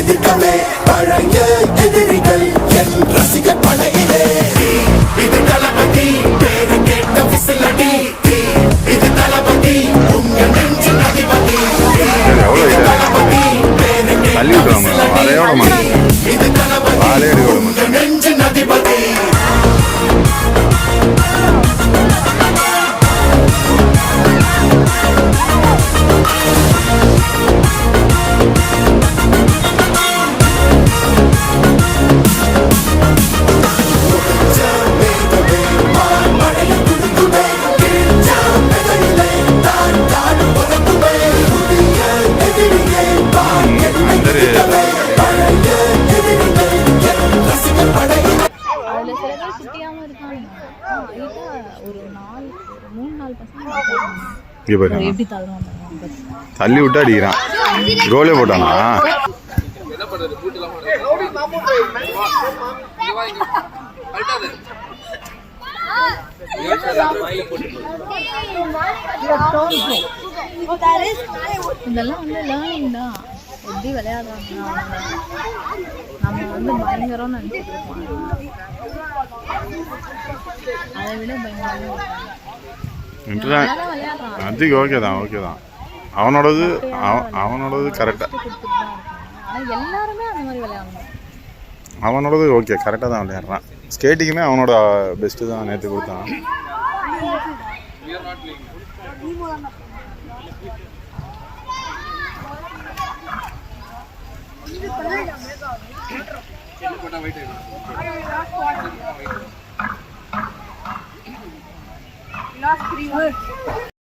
எதிர்க்கவே பழைய எதிரிகள் என் ரசிகர் படையிலே. இது தளபதி பேரு கேட்ட விசிலடி, இது தளபதி உங்க நெஞ்சின் அதிபதி. இது தளபதி பேரு கேட்ட விசிலடி, இது தளபதி உங்க நெஞ்சின் அதிபதி. தள்ளி விட்டு அடிக்கிறான். கோலே போட்டானா? இதெல்லாம் வந்து லேர்னிங் தான். எப்படி விளையாடுறாங்க நம்ம வந்து பயங்கரம் நினைச்சிட்டு இருக்கோம். அதை விட பயங்கரம் அது ஓகே தான், ஓகே தான். அவனோடது கரெக்டாக, எல்லாருமே அந்த மாதிரி விளையாடணும். அவனோடது ஓகே கரெக்டாக தான் விளையாடுறான். ஸ்கேட்டிங்குமே அவனோட பெஸ்ட்டு தான் நேற்று கொடுத்தான். Last 3 words.